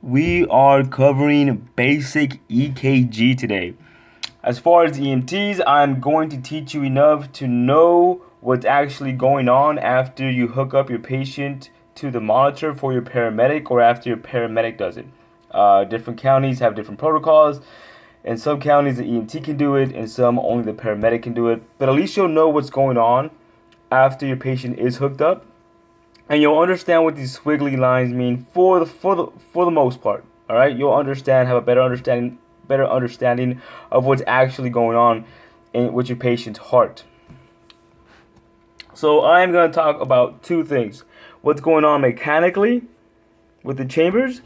We are covering basic EKG today. As far as EMTs, I'm going to teach you enough to know what's actually going on after you hook up your patient to the monitor for your paramedic or after your paramedic does it. Different counties have different protocols. In some counties, the EMT can do it, in some, only the paramedic can do it. But at least you'll know what's going on after your patient is hooked up, and you'll understand what these squiggly lines mean for the most part. All right, you'll understand, have a better understanding of what's actually going on with your patient's heart. So I'm going to talk about two things: what's going on mechanically with the chambers,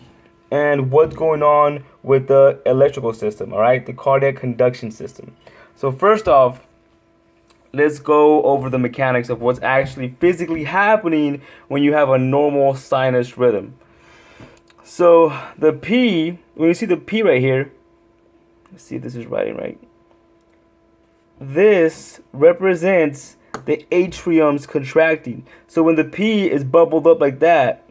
and what's going on with the electrical system. All right, the cardiac conduction system. So first off, let's go over the mechanics of what's actually physically happening when you have a normal sinus rhythm. So the P, when you see the P right here, let's see if this is writing right. This represents the atriums contracting. So when the P is bubbled up like that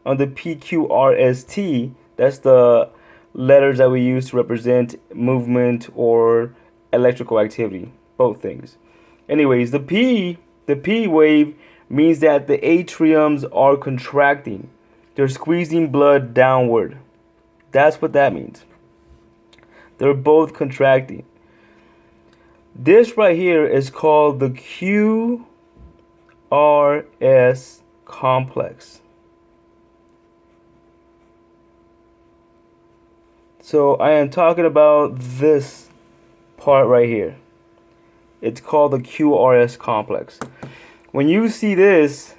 on the PQRST, that's the letters that we use to represent movement or electrical activity, both things. Anyways, the P wave means that the atriums are contracting. They're squeezing blood downward. That's what that means. They're both contracting. This right here is called the Qrs complex. So I am talking about this part right here. It's called the Qrs complex. When you see this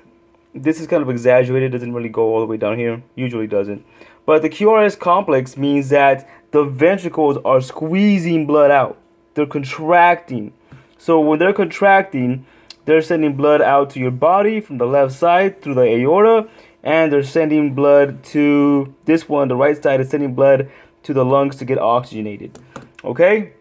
is kind of exaggerated. It doesn't really go all the way down here. Usually doesn't. But the Qrs complex means that the ventricles are squeezing blood out. They're contracting. So when they're contracting, they're sending blood out to your body from the left side through the aorta, and they're sending blood to this one, the right side is sending blood to the lungs to get oxygenated. Okay?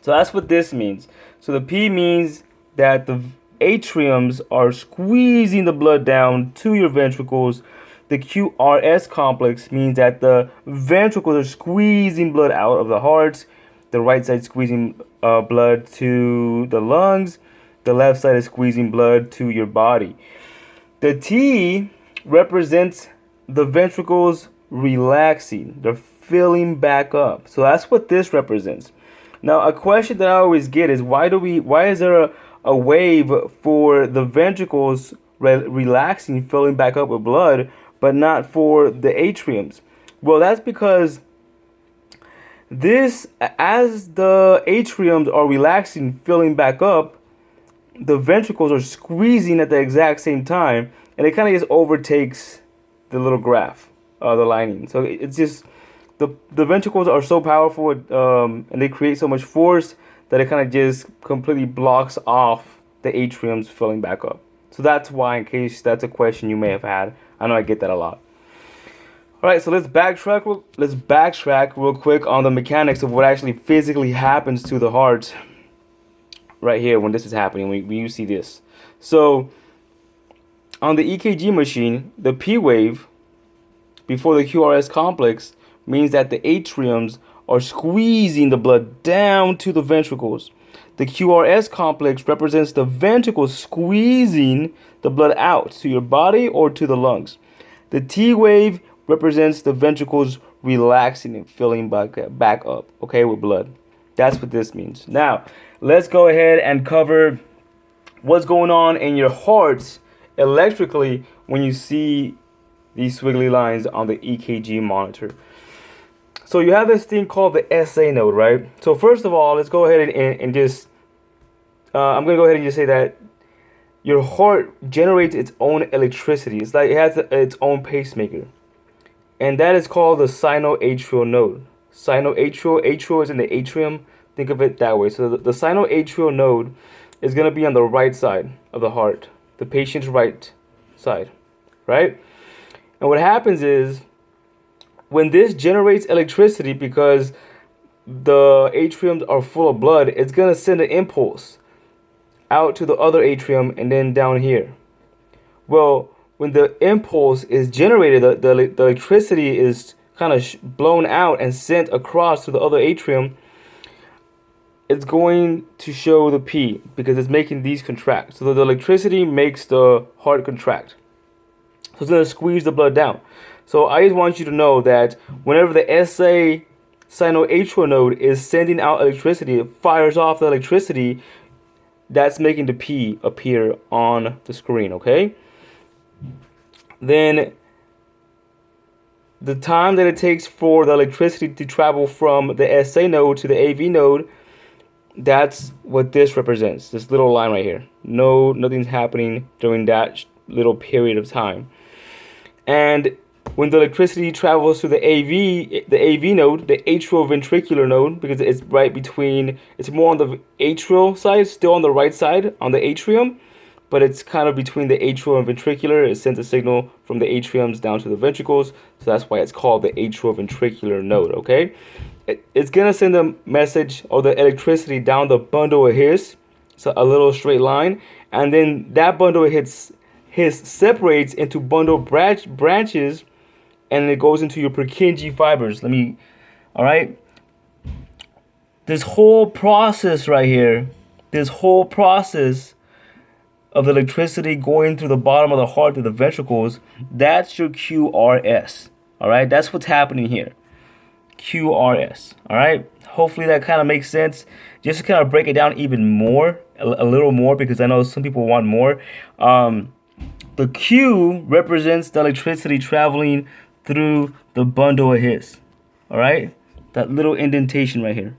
So that's what this means. So the P means that the atriums are squeezing the blood down to your ventricles. The Qrs complex means that the ventricles are squeezing blood out of the heart. The right side squeezing blood to the lungs. The left side is squeezing blood to your body. The T represents the ventricles relaxing. They're filling back up. So that's what this represents. Now, a question that I always get is why is there a wave for the ventricles relaxing, filling back up with blood, but not for the atriums? Well, that's because as the atriums are relaxing, filling back up, the ventricles are squeezing at the exact same time, and it kind of just overtakes the little graph, the lining. So it's just the ventricles are so powerful, and they create so much force that it kind of just completely blocks off the atriums filling back up. So that's why, in case that's a question you may have had. I know I get that a lot. All right, so let's backtrack real quick on the mechanics of what actually physically happens to the heart right here when this is happening, when you see this. So on the EKG machine, the P wave before the Qrs complex means that the atriums are squeezing the blood down to the ventricles. The Qrs complex represents the ventricles squeezing the blood out to your body or to the lungs. The T wave represents the ventricles relaxing and filling back up, okay, with blood. That's what this means. Now, let's go ahead and cover what's going on in your heart electrically when you see these squiggly lines on the EKG monitor. So you have this thing called the SA node, right? So first of all, let's go ahead and just, I'm going to go ahead and just say that your heart generates its own electricity. It's like it has its own pacemaker. And that is called the sinoatrial node. Atrial is in the atrium. Think of it that way. So the sinoatrial node is going to be on the right side of the heart, the patient's right side, right? And what happens is, when this generates electricity, because the atriums are full of blood, it's going to send an impulse out to the other atrium and then down here. Well, when the impulse is generated, the electricity is kind of blown out and sent across to the other atrium, it's going to show the P because it's making these contract. So the electricity makes the heart contract. So it's going to squeeze the blood down. So I just want you to know that whenever the SA sinoatrial node is sending out electricity, it fires off the electricity, that's making the P appear on the screen, okay? Then the time that it takes for the electricity to travel from the SA node to the AV node, that's what this represents, this little line right here. No, nothing's happening during that little period of time. And when the electricity travels to the AV node, the atrioventricular node, because it's right between, it's more on the atrial side, still on the right side, on the atrium, but it's kind of between the atrial and ventricular. It sends a signal from the atriums down to the ventricles, so that's why it's called the atrioventricular node, okay? It's going to send a message or the electricity down the bundle of His, so a little straight line, and then that bundle of His separates into bundle branches, and it goes into your Purkinje fibers. All right? This whole process right here, this whole process of the electricity going through the bottom of the heart to the ventricles, that's your QRS. All right? That's what's happening here. QRS. All right? Hopefully that kind of makes sense. Just to kind of break it down even more, a little more, because I know some people want more. The Q represents the electricity traveling through the bundle of His. All right? That little indentation right here.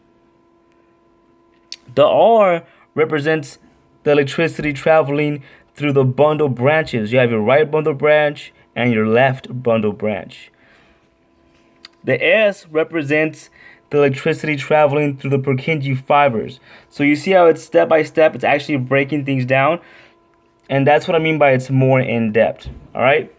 The R represents the electricity traveling through the bundle branches. You have your right bundle branch and your left bundle branch. The S represents the electricity traveling through the Purkinje fibers. So you see how it's step by step, it's actually breaking things down. And that's what I mean by it's more in depth. All right?